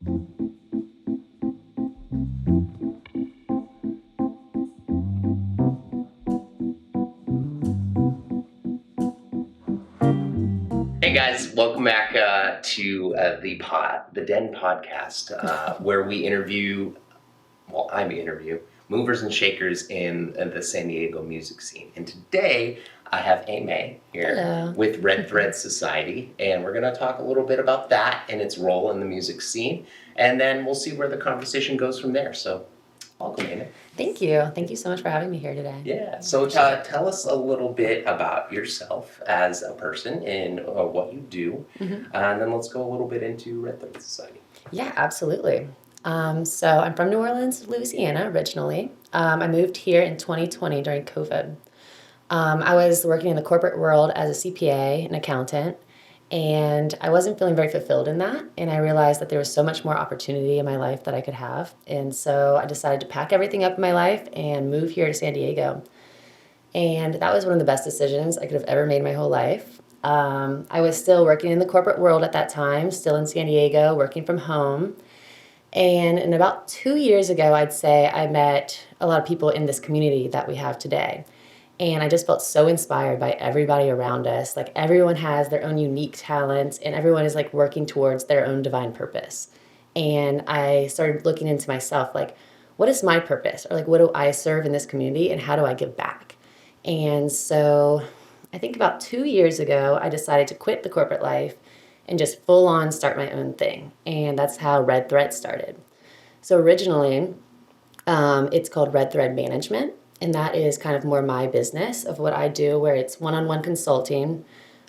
Hey guys, welcome back to the Den podcast, where we interview, I interview movers and shakers in the San Diego music scene. And today I have Ayme here. Hello. With Red Thread Society, and we're going to talk a little bit about that and its role in the music scene, and then we'll see where the conversation goes from there. So, welcome, Ayme. Thank you. Thank you so much for having me here today. Yeah, so tell us a little bit about yourself as a person and what you do, and then let's go a little bit into Red Thread Society. Yeah, absolutely. So I'm from New Orleans, Louisiana, originally. I moved here in 2020 during COVID. I was working in the corporate world as a CPA, an accountant, and I wasn't feeling very fulfilled in that. And I realized that there was so much more opportunity in my life that I could have. And so I decided to pack everything up in my life and move here to San Diego. And that was one of the best decisions I could have ever made in my whole life. I was still working in the corporate world at that time, still in San Diego, working from home. And about 2 years ago, I'd say, I met a lot of people in this community that we have today. And I just felt so inspired by everybody around us. Like, everyone has their own unique talents, and everyone is like working towards their own divine purpose. And I started looking into myself, like, what is my purpose? Or like, what do I serve in this community, and how do I give back? And so I think about 2 years ago, I decided to quit the corporate life and just full on start my own thing. And that's how Red Thread started. So originally, it's called Red Thread Management. And that is kind of more my business of what I do, where it's one-on-one consulting.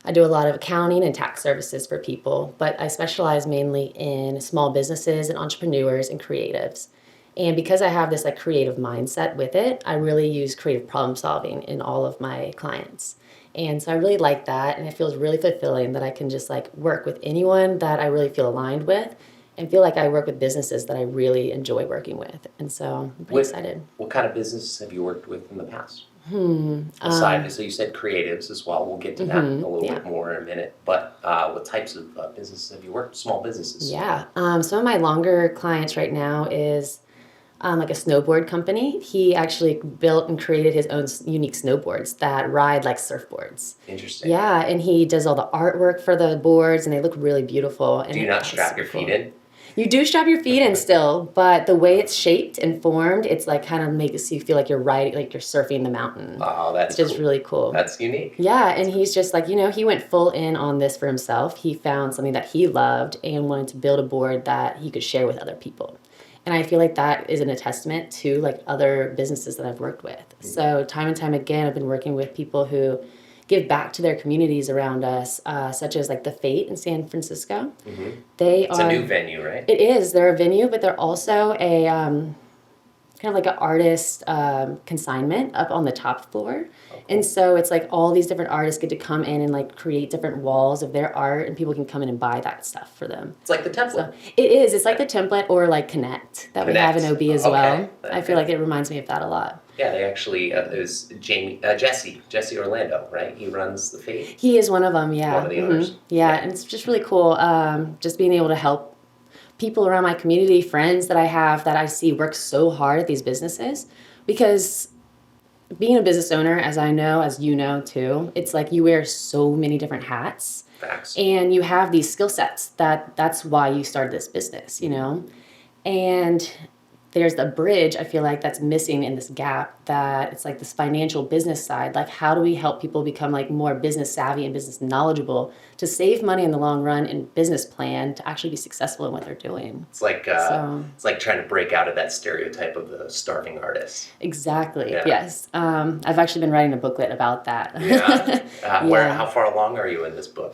I do a lot of accounting and tax services for people, but I specialize mainly in small businesses and entrepreneurs and creatives. And because I have this like creative mindset with it, I really use creative problem solving in all of my clients. And so I really like that, and it feels really fulfilling that I can just like work with anyone that I really feel aligned with, and feel like I work with businesses that I really enjoy working with. And so I'm pretty excited. What kind of businesses have you worked with in the past? Aside, so you said creatives as well. We'll get to that a little bit more in a minute. But what types of businesses have you worked? Small businesses? Yeah. Some of my longer clients right now is like a snowboard company. He actually built and created his own unique snowboards that ride like surfboards. Interesting. Yeah, and he does all the artwork for the boards, and they look really beautiful. And do you not strap your feet in? You do strap your feet in still, but the way it's shaped and formed, it's like kind of makes you feel like you're riding, like you're surfing the mountain. Oh, that's just really cool. That's unique. Yeah, and he's just like, he went full in on this for himself. He found something that he loved and wanted to build a board that he could share with other people. And I feel like that is a testament to like other businesses that I've worked with. So time and time again, I've been working with people who give back to their communities around us, such as like the Fate in San Francisco. It's a new venue, right? It is. They're a venue, but they're also a kind of like an artist consignment up on the top floor. Oh, cool. And so it's like all these different artists get to come in and like create different walls of their art, and people can come in and buy that stuff for them. It's like the template. So it is. It's like the template, or like Connect that we have in OB as well. I feel like it reminds me of that a lot. Yeah, they actually, there's Jesse Orlando, right? He runs the Fate. He is one of them, yeah. One of the owners. Yeah, and it's just really cool just being able to help people around my community, friends that I have that I see work so hard at these businesses. Because being a business owner, as I know, as you know too, it's like you wear so many different hats. Facts. And you have these skill sets that's why you started this business, And there's the bridge, I feel like, that's missing in this gap, that it's like this financial business side. Like, how do we help people become like more business savvy and business knowledgeable to save money in the long run and business plan to actually be successful in what they're doing? It's like it's like trying to break out of that stereotype of the starving artist. Exactly. Yeah. Yes. I've actually been writing a booklet about that. Yeah. How far along are you in this book?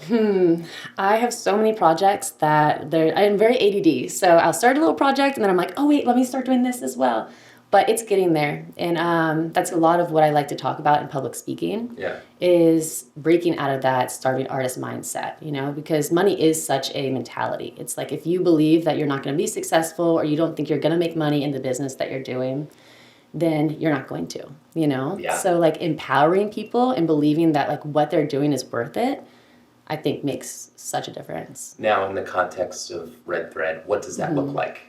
I have so many projects that I am very ADD. So I'll start a little project and then I'm like, oh wait, let me start doing this as well. But it's getting there. And that's a lot of what I like to talk about in public speaking. Yeah. Is breaking out of that starving artist mindset, because money is such a mentality. It's like, if you believe that you're not going to be successful, or you don't think you're going to make money in the business that you're doing, then you're not going to, Yeah. So like empowering people and believing that like what they're doing is worth it, I think makes such a difference. Now, in the context of Red Thread, what does that look like?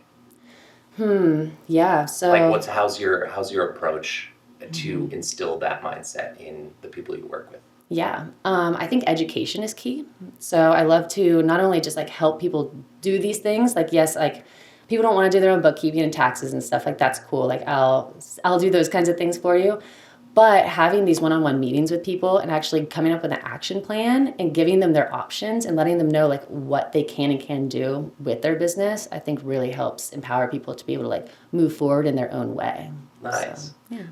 Yeah. So Like, how's your approach to instill that mindset in the people you work with? Yeah, I think education is key. So I love to not only just like help people do these things, like yes, like people don't want to do their own bookkeeping and taxes and stuff, like that's cool. Like I'll do those kinds of things for you. But having these one-on-one meetings with people and actually coming up with an action plan and giving them their options and letting them know like what they can and can do with their business, I think really helps empower people to be able to like move forward in their own way. Nice. So, yeah.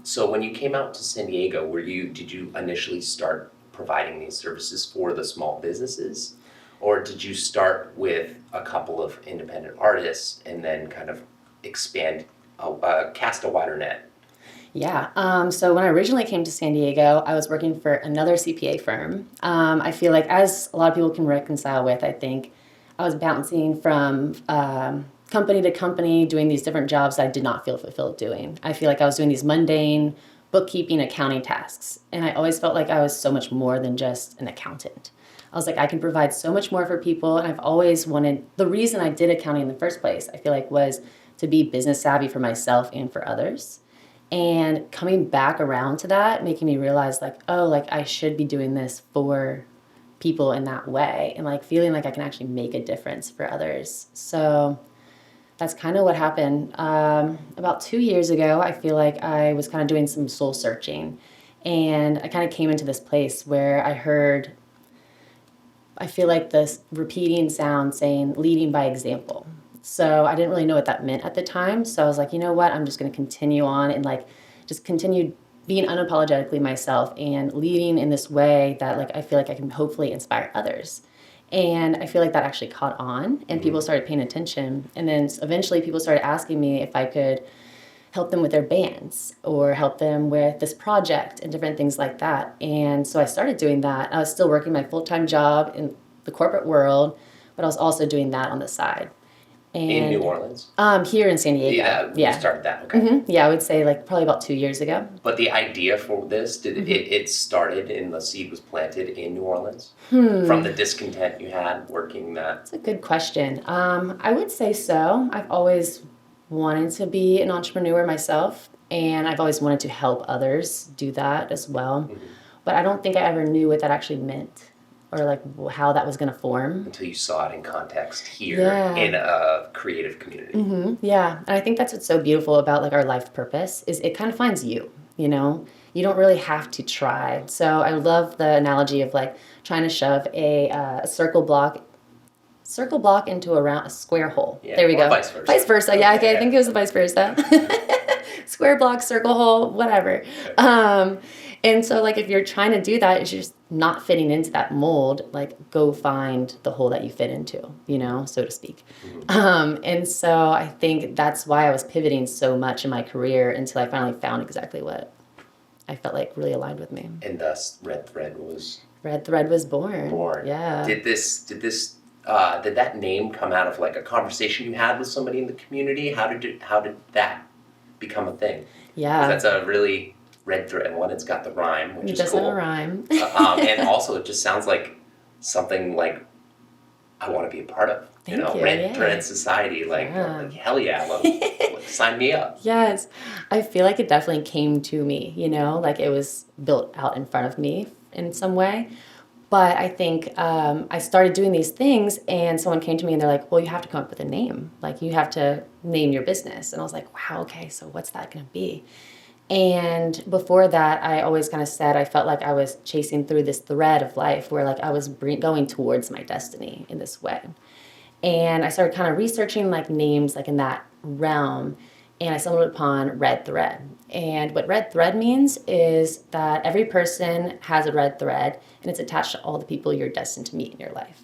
So when you came out to San Diego, did you initially start providing these services for the small businesses? Or did you start with a couple of independent artists and then kind of expand, cast a wider net? Yeah. So when I originally came to San Diego, I was working for another CPA firm. I feel like, as a lot of people can reconcile with, I think I was bouncing from company to company, doing these different jobs that I did not feel fulfilled doing. I feel like I was doing these mundane bookkeeping, accounting tasks, and I always felt like I was so much more than just an accountant. I was like, I can provide so much more for people, and I've always wanted, the reason I did accounting in the first place, I feel like, was to be business savvy for myself and for others. And coming back around to that, making me realize like, oh, like I should be doing this for people in that way, and like feeling like I can actually make a difference for others. So that's kind of what happened. About 2 years ago, I feel like I was kind of doing some soul searching, and I kind of came into this place where I feel like this repeating sound saying leading by example. So I didn't really know what that meant at the time. So I was like, you know what? I'm just going to continue on and like just continue being unapologetically myself and leading in this way that like I feel like I can hopefully inspire others. And I feel like that actually caught on, and people started paying attention. And then eventually people started asking me if I could help them with their bands or help them with this project and different things like that. And so I started doing that. I was still working my full-time job in the corporate world, but I was also doing that on the side. And, in New Orleans? Here in San Diego. Yeah. You started that, okay. Yeah, I would say like probably about 2 years ago. But the idea for this, it started and the seed was planted in New Orleans? From the discontent you had working that? That's a good question. I would say so. I've always wanted to be an entrepreneur myself, and I've always wanted to help others do that as well. But I don't think I ever knew what that actually meant, or like how that was going to form. Until you saw it in context here in a creative community. Yeah, and I think that's what's so beautiful about like our life purpose is it kind of finds you, you know? You don't really have to try. So I love the analogy of like trying to shove a circle block into a square hole. Yeah, there we go. Vice versa. Vice versa. Yeah, okay, I think it was the vice versa. Square block, circle hole, whatever. And so like if you're trying to do that, it's just not fitting into that mold, like go find the hole that you fit into, you know, so to speak. And so I think that's why I was pivoting so much in my career until I finally found exactly what I felt like really aligned with me. And thus Red Thread was born. Yeah. Did that name come out of like a conversation you had with somebody in the community? How did that become a thing? Yeah. That's a really Red Thread one. It's got the rhyme, which is cool. It does have a rhyme. And also it just sounds like something like I want to be a part of. Thank you. Red Thread Society. Like hell yeah, sign me up. Yes. I feel like it definitely came to me, you know, like it was built out in front of me in some way. But I think I started doing these things and someone came to me and they're like, well, you have to come up with a name. Like you have to name your business. And I was like, wow, okay, so what's that going to be? And before that, I always kind of said I felt like I was chasing through this thread of life where like I was going towards my destiny in this way. And I started kind of researching like names like in that realm, and I stumbled upon Red Thread. And what Red Thread means is that every person has a red thread, and it's attached to all the people you're destined to meet in your life.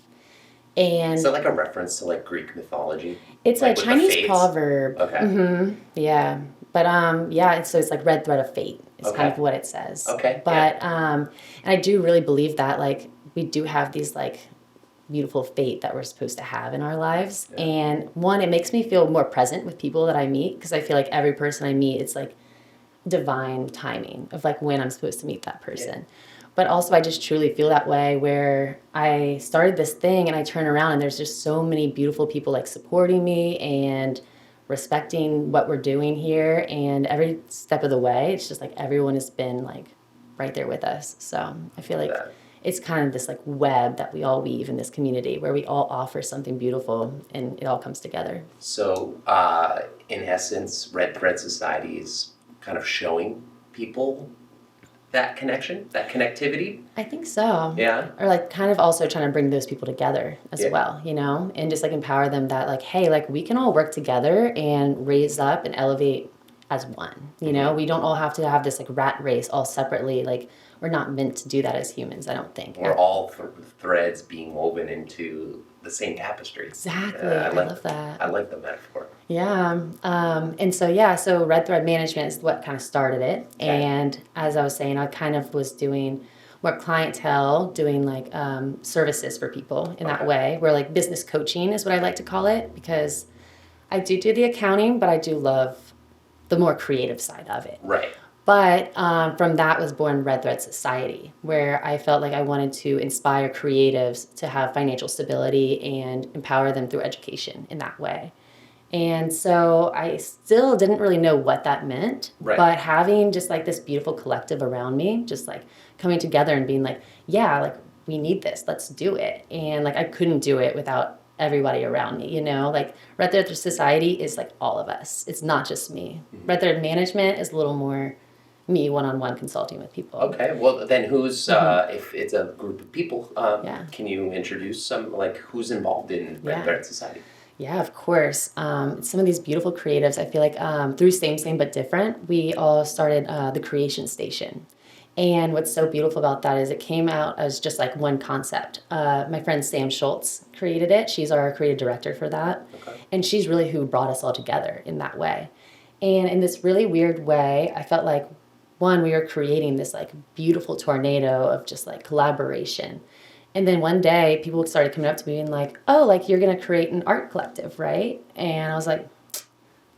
And is that like a reference to like Greek mythology? It's like a Chinese proverb. Okay. Yeah. But it's like red thread of fate is kind of what it says. Okay. But and I do really believe that like we do have these like beautiful fate that we're supposed to have in our lives. Yeah. And one, it makes me feel more present with people that I meet, because I feel like every person I meet, it's like divine timing of like when I'm supposed to meet that person. But also I just truly feel that way where I started this thing and I turn around and there's just so many beautiful people like supporting me and respecting what we're doing here. And every step of the way, it's just like everyone has been like right there with us. So I feel like it's kind of this like web that we all weave in this community where we all offer something beautiful and it all comes together. So, in essence, Red Thread Society is kind of showing people that connection, that connectivity. I think so. Yeah. Or like kind of also trying to bring those people together as well, you know, and just like empower them that like, hey, like we can all work together and raise up and elevate as one, you know, we don't all have to have this like rat race all separately. Like we're not meant to do that as humans, I don't think. We're all threads being woven into the same tapestry. Exactly. I love that. I like the metaphor. Yeah. And so Red Thread Management is what kind of started it. Okay. And as I was saying, I kind of was doing more clientele, doing like services for people in that way, where like business coaching is what I like to call it, because I do the accounting, but I do love the more creative side of it. Right. But from that was born Red Thread Society, where I felt like I wanted to inspire creatives to have financial stability and empower them through education in that way. And so I still didn't really know what that meant, but having just like this beautiful collective around me, just like coming together and being like, yeah, like we need this, let's do it. And like I couldn't do it without everybody around me, you know, like Red Thread Society is like all of us. It's not just me. Red Thread Management is a little more me one-on-one consulting with people. Okay, well then who's, if it's a group of people, can you introduce some, like who's involved in Red Thread Society? Yeah, of course. Some of these beautiful creatives, I feel like through Same But Different, we all started the Creation Station. And what's so beautiful about that is it came out as just like one concept. My friend Sam Schultz created it. She's our creative director for that. Okay. And she's really who brought us all together in that way. And in this really weird way, I felt like, one, we were creating this like beautiful tornado of just like collaboration. And then one day people started coming up to me and like, oh, like you're going to create an art collective, right? And I was like,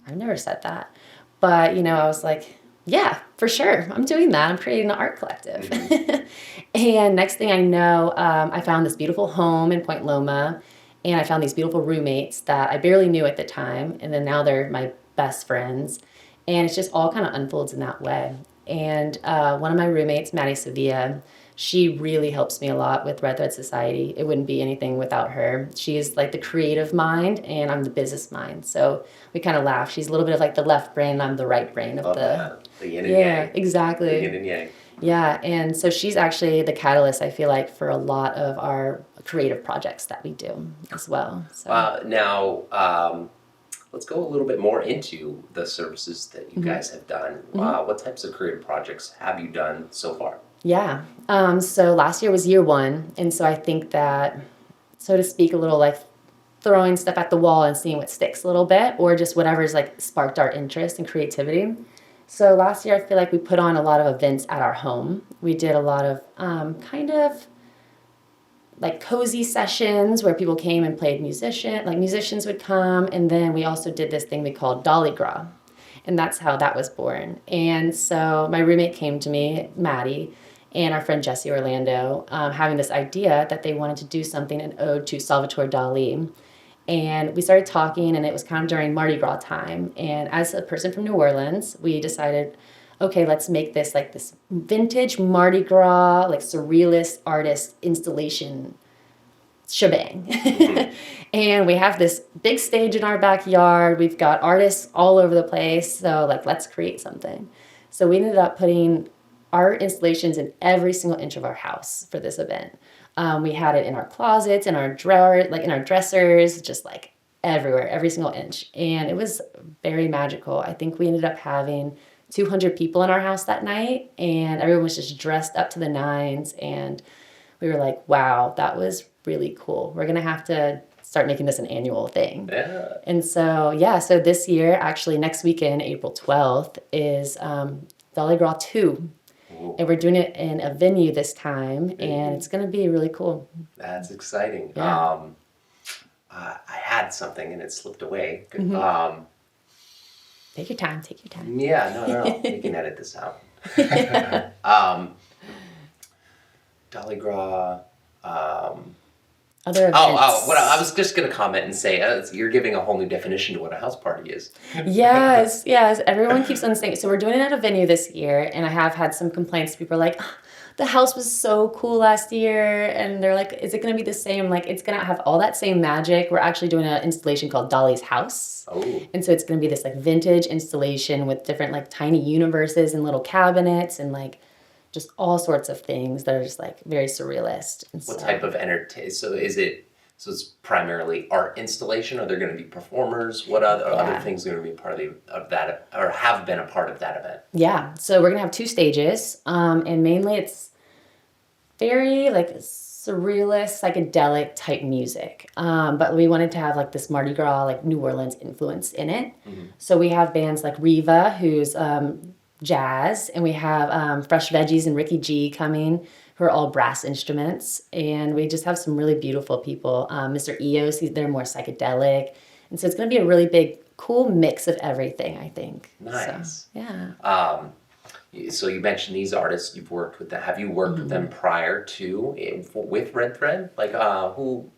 I've never said that. But, you know, I was like, yeah, for sure. I'm doing that. I'm creating an art collective. And next thing I know, I found this beautiful home in Point Loma. And I found these beautiful roommates that I barely knew at the time. And then now they're my best friends. And it's just all kind of unfolds in that way. And one of my roommates, Maddie Sevilla, she really helps me a lot with Red Thread Society. It wouldn't be anything without her. She's like the creative mind and I'm the business mind. So we kind of laugh. She's a little bit of like the left brain and I'm the right brain of the yin and yang. Yeah, exactly. The yin and yang. Yeah, and so she's actually the catalyst, I feel like, for a lot of our creative projects that we do as well. So. Now, let's go a little bit more into the services that you guys have done. What types of creative projects have you done so far? Yeah. So last year was year one. And so I think that, so to speak, a little like throwing stuff at the wall and seeing what sticks a little bit, or just whatever's like sparked our interest and creativity. So last year, I feel like we put on a lot of events at our home. We did a lot of kind of like cozy sessions where people came and played musicians would come. And then we also did this thing we called Dolly Gras. And that's how that was born. And so my roommate came to me, Maddie, and our friend Jesse Orlando, having this idea that they wanted to do something, an ode to Salvatore Dali. And we started talking, and it was kind of during Mardi Gras time. And as a person from New Orleans, we decided, okay, let's make this like this vintage Mardi Gras, like surrealist artist installation shebang. And we have this big stage in our backyard. We've got artists all over the place. So like, let's create something. So we ended up putting art installations in every single inch of our house for this event. We had it in our closets, in our drawer, like in our dressers, just like everywhere, every single inch. And it was very magical. I think we ended up having 200 people in our house that night, and everyone was just dressed up to the nines. And we were like, wow, that was really cool. We're going to have to start making this an annual thing. Yeah. And so, so this year, actually next weekend, April 12th, is Dolly Gras 2. Ooh. And we're doing it in a venue this time, and it's going to be really cool. That's exciting. Yeah. I had something, and it slipped away. Mm-hmm. Take your time. Yeah, no. You can edit this out. Dolly Gras. Other events. What I was just going to comment and say, you're giving a whole new definition to what a house party is. Yes. Everyone keeps on saying. So we're doing it at a venue this year, and I have had some complaints. People are like, "Ah, the house was so cool last year," and they're like, "Is it going to be the same? Like, it's going to have all that same magic." We're actually doing an installation called Dolly's House. Oh. And so it's going to be this like vintage installation with different like tiny universes and little cabinets and like just all sorts of things that are just like very surrealist. And What type of so it's primarily art installation? Are there going to be performers? What other things are going to be part of that, or have been a part of that event? Yeah, so we're going to have 2 stages, and mainly it's very like surrealist, psychedelic type music. But we wanted to have like this Mardi Gras, like New Orleans influence in it. Mm-hmm. So we have bands like Riva, who's jazz, and we have Fresh Veggies and Ricky G coming, who are all brass instruments. And we just have some really beautiful people. Mr. Eos, they're more psychedelic. And so it's going to be a really big, cool mix of everything, I think. Nice. So, yeah. So you mentioned these artists you've worked with them. Have you worked with them prior to with Red Thread? Like who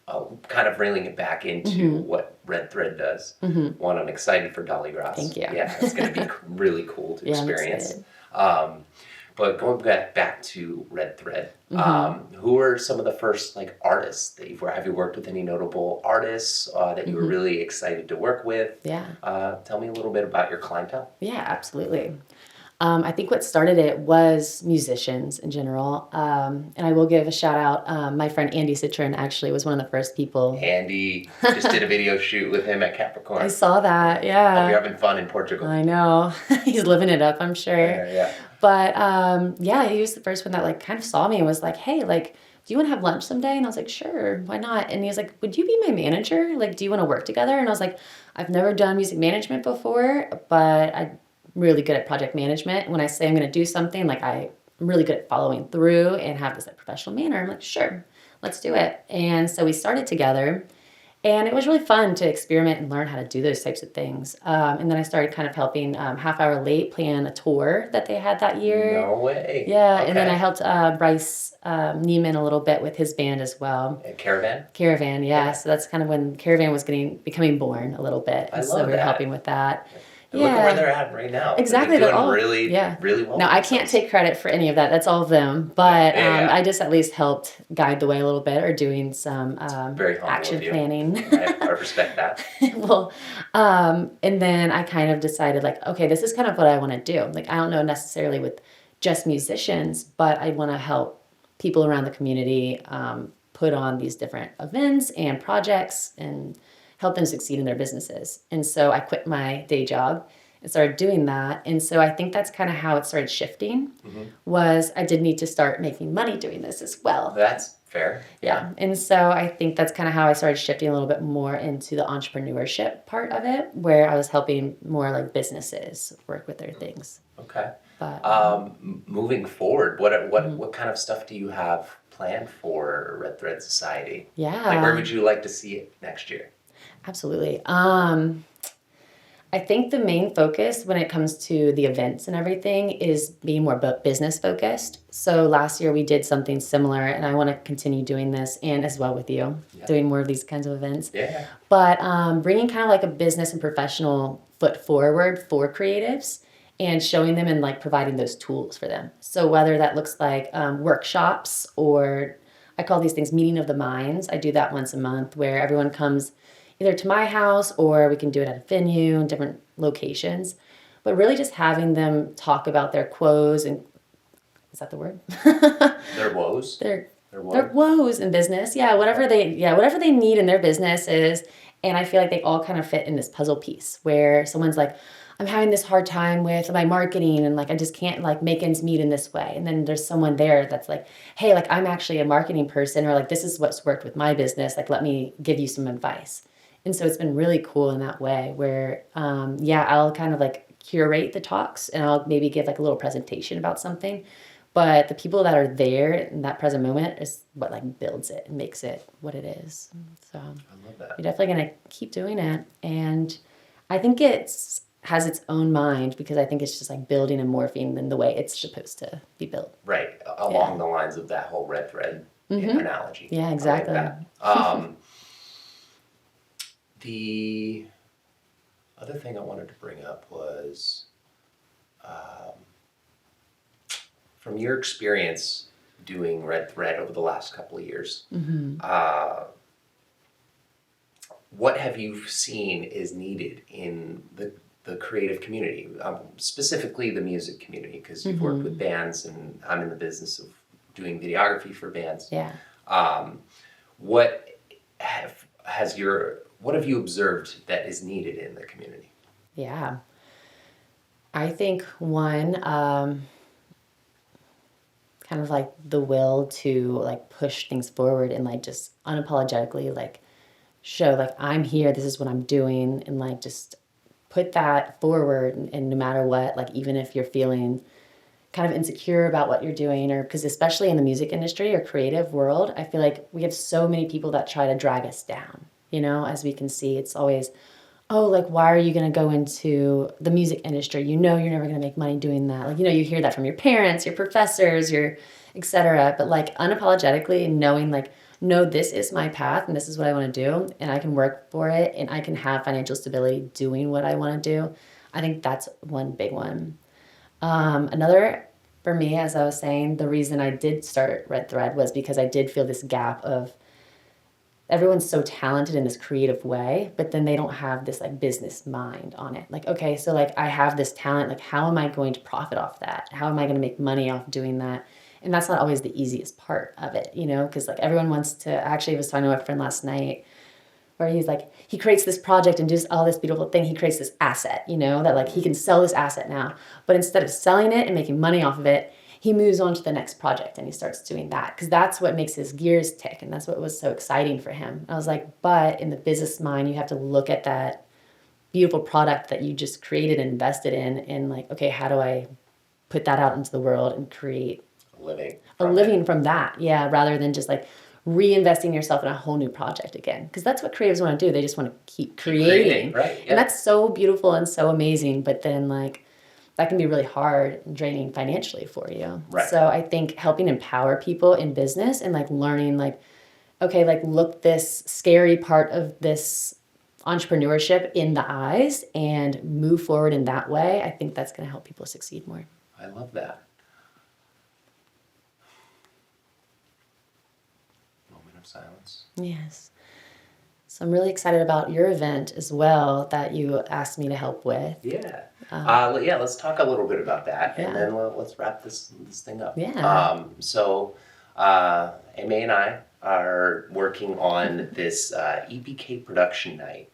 kind of reeling it back into what Red Thread does. One, I'm excited for Dolly Gras. Thank you. Yeah, it's going to be really cool to experience. I'm excited. But going back to Red Thread, who are some of the first like artists that have you worked with any notable artists that you were really excited to work with? Yeah. Tell me a little bit about your clientele. Yeah, absolutely. I think what started it was musicians in general. And I will give a shout out. My friend Andy Citron actually was one of the first people. Andy, just did a video shoot with him at Capricorn. I saw that, yeah. Hope you're having fun in Portugal. I know. He's living it up, I'm sure. Yeah. But yeah, he was the first one that like kind of saw me and was like, "Hey, like, do you want to have lunch someday?" And I was like, "Sure, why not?" And he was like, "Would you be my manager? Like, do you want to work together?" And I was like, "I've never done music management before, but I'm really good at project management. When I say I'm going to do something, like I'm really good at following through and have this like professional manner." I'm like, "Sure, let's do it." And so we started together. And it was really fun to experiment and learn how to do those types of things. And then I started kind of helping Half Hour Late plan a tour that they had that year. No way. Yeah, Okay. and then I helped Bryce Neiman a little bit with his band as well. Caravan? Caravan, yeah. So that's kind of when Caravan was becoming born a little bit. I so love we were that. helping with that. Look at where they're at right now. Exactly. They're They're doing all really well. Now, I can't take credit for any of that. That's all of them. But Yeah. I just at least helped guide the way a little bit or doing some Very humble action of you. planning. I respect that. Well, and then I kind of decided like, okay, this is kind of what I want to do. Like, I don't know necessarily with just musicians, but I want to help people around the community put on these different events and projects and help them succeed in their businesses. And so I quit my day job and started doing that. And so I think that's kind of how it started shifting, was I did need to start making money doing this as well. That's fair. Yeah. And so I think that's kind of how I started shifting a little bit more into the entrepreneurship part of it, where I was helping more like businesses work with their things. Okay. But Moving forward, what kind of stuff do you have planned for Red Thread Society? yeah. Like, where would you like to see it next year? Absolutely. I think the main focus when it comes to the events and everything is being more business focused. So last year we did something similar, and I want to continue doing this, and as well with you, doing more of these kinds of events. Yeah. But bringing kind of like a business and professional foot forward for creatives and showing them and like providing those tools for them. So whether that looks like workshops, or I call these things meeting of the minds. I do that once a month where everyone comes either to my house or we can do it at a venue in different locations. But really just having them talk about their quos and, is that the word? Their woes? Their Their woes in business. Yeah, whatever they need in their businesses. And I feel like they all kind of fit in this puzzle piece where someone's like, I'm having this hard time with my marketing and like I just can't like make ends meet in this way. And then there's someone there that's like, hey, like I'm actually a marketing person, or like this is what's worked with my business. Like let me give you some advice. And so it's been really cool in that way where, I'll kind of like curate the talks and I'll maybe give like a little presentation about something. But the people that are there in that present moment is what like builds it and makes it what it is. So I love that. you're definitely going to keep doing it. And I think it's has its own mind because I think it's just like building and morphing in the way it's supposed to be built. Right, along the lines of that whole red thread analogy. Yeah, exactly. I like that. The other thing I wanted to bring up was, from your experience doing red thread over the last couple of years, what have you seen is needed in the creative community, specifically the music community, because you've worked with bands and I'm in the business of doing videography for bands. Yeah. What have you observed that is needed in the community? Yeah. I think one, kind of like the will to like push things forward and like just unapologetically like show like I'm here, this is what I'm doing, and like just put that forward, and no matter what, like even if you're feeling kind of insecure about what you're doing, or because especially in the music industry or creative world, I feel like we have so many people that try to drag us down. As we can see, it's always, oh, like, why are you going to go into the music industry? You're never going to make money doing that. Like, you hear that from your parents, your professors, et cetera. But like unapologetically knowing like, no, this is my path and this is what I want to do, and I can work for it and I can have financial stability doing what I want to do. I think that's one big one. Another, for me, as I was saying, the reason I did start Red Thread was because I did feel this gap of everyone's so talented in this creative way, but then they don't have this like business mind on it. Like, okay, so like I have this talent, like how am I going to profit off that? How am I going to make money off doing that? And that's not always the easiest part of it, because like everyone wants to, actually I was talking to a friend last night where he's like, he creates this project and does all this beautiful thing. He creates this asset, that like he can sell this asset now. But instead of selling it and making money off of it, he moves on to the next project and he starts doing that because that's what makes his gears tick. And that's what was so exciting for him. I was like, but in the business mind, you have to look at that beautiful product that you just created and invested in and like, okay, how do I put that out into the world and create a living from that? Yeah, rather than just like reinvesting yourself in a whole new project again. Because that's what creatives want to do. They just want to keep creating. Right, yeah. And that's so beautiful and so amazing. But then like that can be really hard and draining financially for you. Right. So I think helping empower people in business and like learning like, okay, like look this scary part of this entrepreneurship in the eyes and move forward in that way. I think that's going to help people succeed more. I love that. Moment of silence. Yes. So I'm really excited about your event as well that you asked me to help with. Yeah. Let's talk a little bit about that, and then let's wrap this thing up. Yeah. Ayme and I are working on this EPK production night.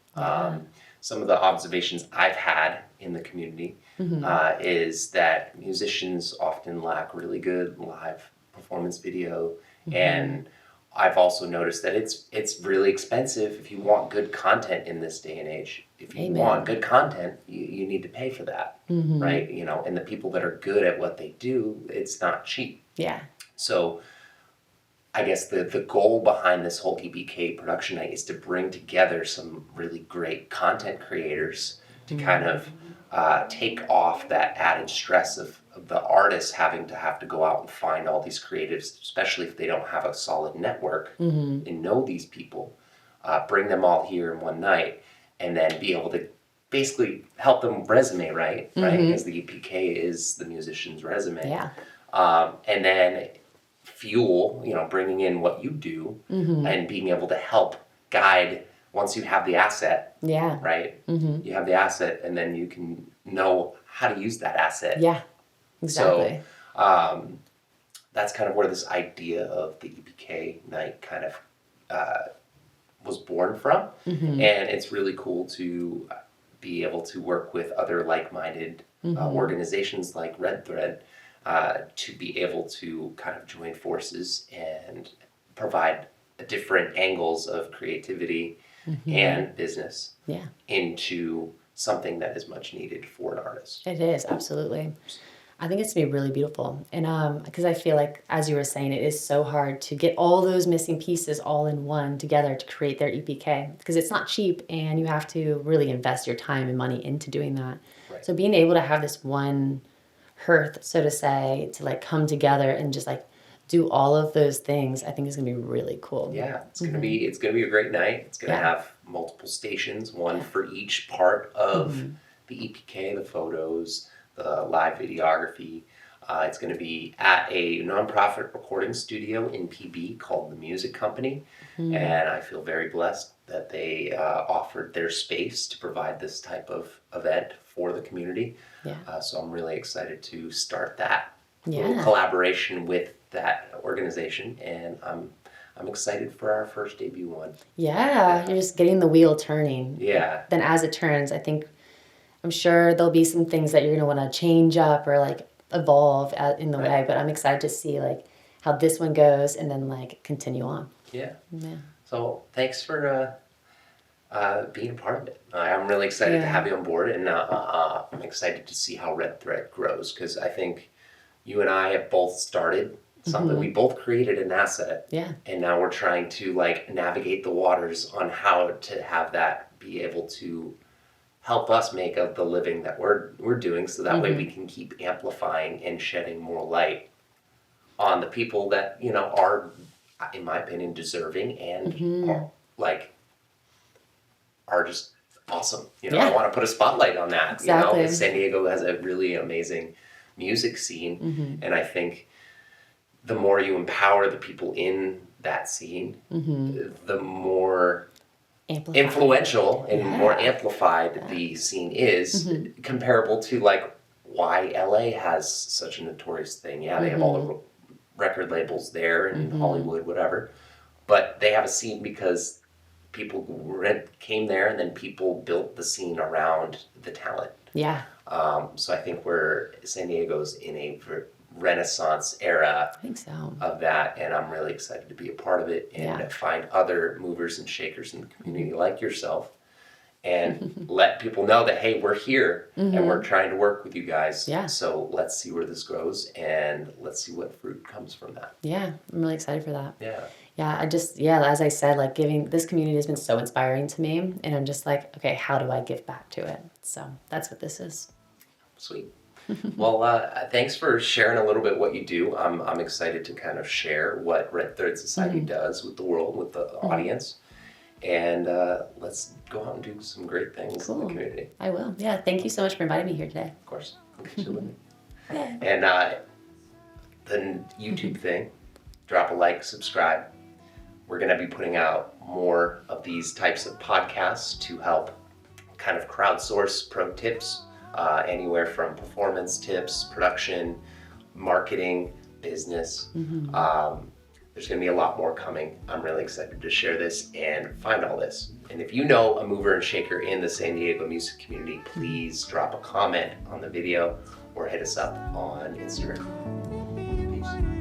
Some of the observations I've had in the community is that musicians often lack really good live performance video, and I've also noticed that it's really expensive if you want good content in this day and age. If you want good content, you need to pay for that, right? And the people that are good at what they do, it's not cheap. Yeah. So I guess the goal behind this whole EPK production night is to bring together some really great content creators to kind of take off that added stress of the artists having to go out and find all these creatives, especially if they don't have a solid network and know these people. Bring them all here in one night and then be able to basically help them resume right? Because the EPK is the musician's resume. Yeah. And then fuel, bringing in what you do and being able to help guide once you have the asset. Yeah. Right? You have the asset and then you can know how to use that asset. Yeah. Exactly. So that's kind of where this idea of the EPK night kind of was born from. And it's really cool to be able to work with other like-minded organizations like Red Thread to be able to kind of join forces and provide different angles of creativity and business into something that is much needed for an artist. It is, absolutely. I think it's going to be really beautiful. And because I feel like, as you were saying, it is so hard to get all those missing pieces all in one together to create their EPK because it's not cheap and you have to really invest your time and money into doing that. Right. So being able to have this one hearth, so to say, to like come together and just like do all of those things, I think is gonna be really cool. Yeah, it's gonna be a great night. It's gonna Yeah. have multiple stations, one for each part of Mm-hmm. the EPK, the photos, the live videography. It's going to be at a nonprofit recording studio in PB called the Music Company, Mm-hmm. and I feel very blessed that they offered their space to provide this type of event for the community. Yeah. So I'm really excited to start that little Yeah. collaboration with that organization, and I'm excited for our first debut one. Yeah, you're just getting the wheel turning. Yeah. Then as it turns, I'm sure there'll be some things that you're gonna want to change up or like evolve in the way. But I'm excited to see like how this one goes and then like continue on. Yeah. Yeah. So thanks for being a part of it. I'm really excited to have you on board, and I'm excited to see how Red Thread grows, because I think you and I have both started something. We both created an asset, and now we're trying to like navigate the waters on how to have that be able to help us make of the living that we're doing, so that way we can keep amplifying and shedding more light on the people that, you know, are, in my opinion, deserving and are just awesome. You know, I want to put a spotlight on that. Exactly. You know, San Diego has a really amazing music scene, and I think the more you empower the people in that scene, the more influential and more amplified the scene is, comparable to like why LA has such a notorious thing. Yeah, they have all the record labels there and Hollywood, whatever, but they have a scene because people came there, and then people built the scene around the talent. Yeah. So I think San Diego's in a renaissance era of that, and I'm really excited to be a part of it and find other movers and shakers in the community like yourself, and let people know that, hey, we're here and we're trying to work with you guys. So let's see where this goes, and let's see what fruit comes from that. I'm really excited for that. Yeah, as I said, like this community has been so inspiring to me, and I'm just like, okay, how do I give back to it? So that's what this is. Sweet. Well, thanks for sharing a little bit what you do. I'm excited to kind of share what Red Thread Society does with the world, with the audience. And let's go out and do some great things in the community. I will. Yeah, thank you so much for inviting me here today. Of course. We'll get you with me. And the YouTube thing, drop a like, subscribe. We're going to be putting out more of these types of podcasts to help kind of crowdsource pro tips. Anywhere from performance tips, production, marketing, business. There's going to be a lot more coming. I'm really excited to share this and find all this. And if you know a mover and shaker in the San Diego music community, please drop a comment on the video or hit us up on Instagram. Peace.